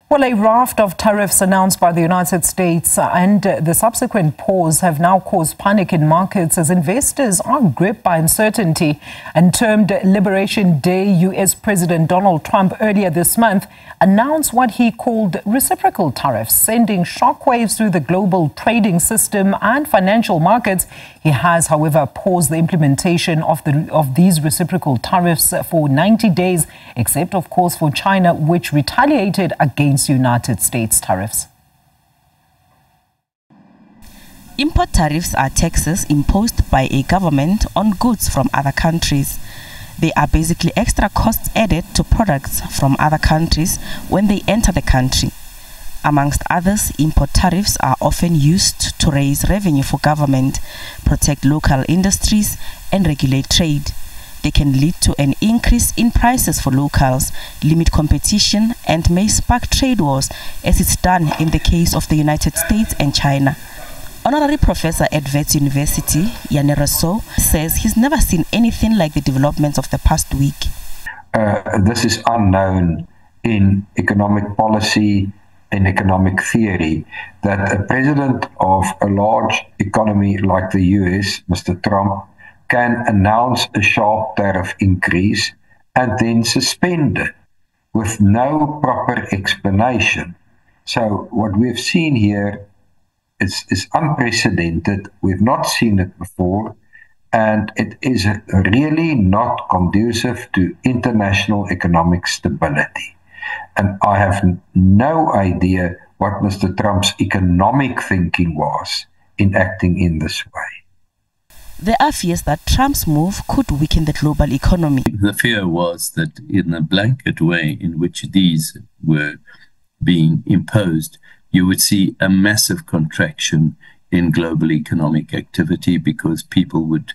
Well, a raft of tariffs announced by the United States and the subsequent pause have now caused panic in markets as investors are gripped by uncertainty. And termed Liberation Day, U.S. President Donald Trump earlier this month announced what he called reciprocal tariffs, sending shockwaves through the global trading system and financial markets. He has, however, paused the implementation of these reciprocal tariffs for 90 days, except, of course, for China, which retaliated against United States tariffs. Import tariffs are taxes imposed by a government on goods from other countries. They are basically extra costs added to products from other countries when they enter the country. Amongst others, import tariffs are often used to raise revenue for government, protect local industries, and regulate trade. They can lead to an increase in prices for locals, limit competition, and may spark trade wars, as it's done in the case of the United States and China. Honorary Professor at Wits University, Yane Rousseau, says he's never seen anything like the developments of the past week. This is unknown in economic policy and economic theory, that a president of a large economy like the US, Mr. Trump, can announce a sharp tariff increase and then suspend it with no proper explanation. So what we've seen here is unprecedented. We've not seen it before, and it is really not conducive to international economic stability. And I have no idea what Mr. Trump's economic thinking was in acting in this way. There are fears that Trump's move could weaken the global economy. The fear was that in the blanket way in which these were being imposed, you would see a massive contraction in global economic activity because people would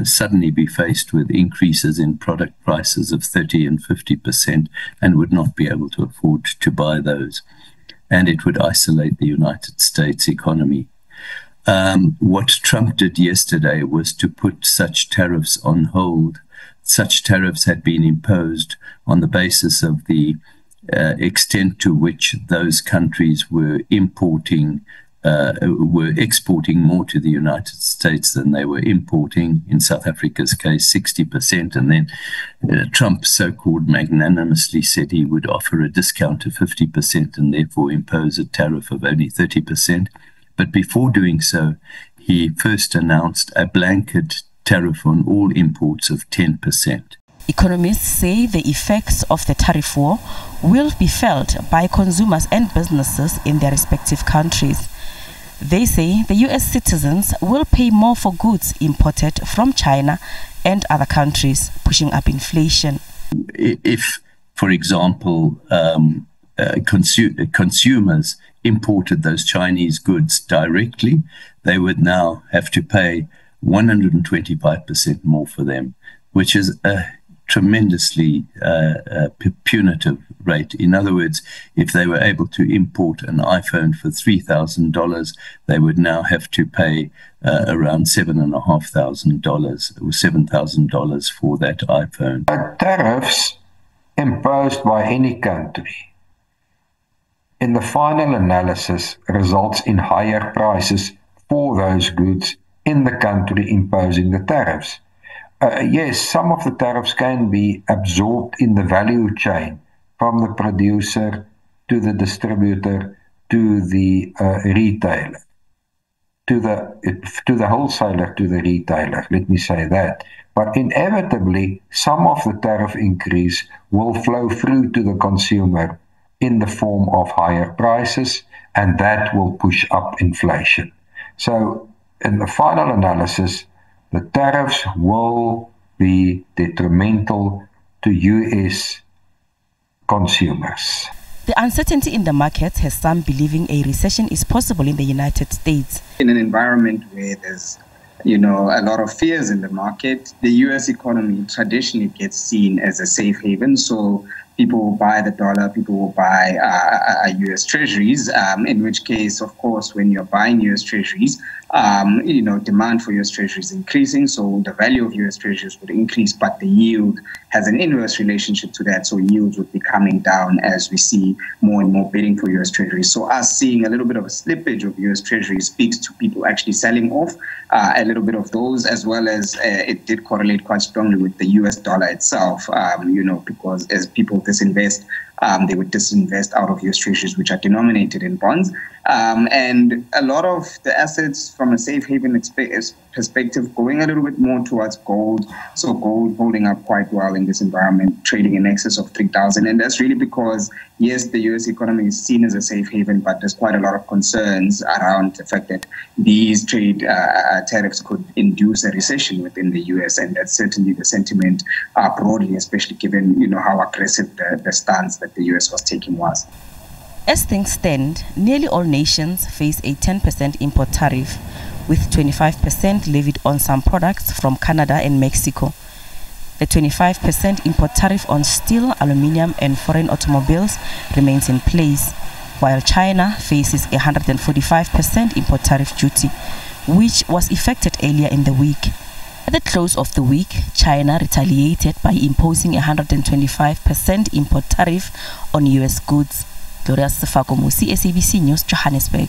suddenly be faced with increases in product prices of 30 and 50% and would not be able to afford to buy those. And it would isolate the United States economy. What Trump did yesterday was to put such tariffs on hold. Such tariffs had been imposed on the basis of the extent to which those countries were exporting more to the United States than they were importing. In South Africa's case, 60%. And then Trump so-called magnanimously said he would offer a discount of 50% and therefore impose a tariff of only 30%. But before doing so, he first announced a blanket tariff on all imports of 10%. Economists say the effects of the tariff war will be felt by consumers and businesses in their respective countries. They say the U.S. citizens will pay more for goods imported from China and other countries, pushing up inflation. If, for example, consumers imported those Chinese goods directly, they would now have to pay 125% more for them, which is a tremendously punitive rate. In other words, if they were able to import an iPhone for $3,000, they would now have to pay around $7,500 or $7,000 for that iPhone. Tariffs imposed by any country, in the final analysis, results in higher prices for those goods in the country imposing the tariffs. Yes, some of the tariffs can be absorbed in the value chain from the producer to the distributor to the retailer, to the wholesaler to the retailer, let me say that. But inevitably, some of the tariff increase will flow through to the consumer in the form of higher prices, and that will push up inflation. So in the final analysis, the tariffs will be detrimental to U.S. consumers. The uncertainty in the markets has some believing a recession is possible in the United States. In an environment where there's, a lot of fears in the market, the U.S. economy traditionally gets seen as a safe haven. So people will buy the dollar, people will buy US treasuries, in which case, of course, when you're buying US treasuries, demand for US treasuries is increasing, so the value of US treasuries would increase, but the yield has an inverse relationship to that, so yields would be coming down as we see more and more bidding for US treasuries. So us seeing a little bit of a slippage of US treasuries speaks to people actually selling off a little bit of those, as well as it did correlate quite strongly with the US dollar itself, because as people disinvest, they would disinvest out of US treasuries, which are denominated in bonds. And a lot of the assets from a safe haven perspective going a little bit more towards gold. So gold holding up quite well in this environment, trading in excess of 3,000. And that's really because, yes, the US economy is seen as a safe haven, but there's quite a lot of concerns around the fact that these trade tariffs could induce a recession within the US. And that's certainly the sentiment broadly, especially given, how aggressive the stance that the US was taking was. As things stand, nearly all nations face a 10% import tariff, with 25% levied on some products from Canada and Mexico. The 25% import tariff on steel, aluminium and foreign automobiles remains in place, while China faces a 145% import tariff duty, which was effected earlier in the week. At the close of the week, China retaliated by imposing a 125% import tariff on US goods. Gloria Sefako, SABC News, Johannesburg.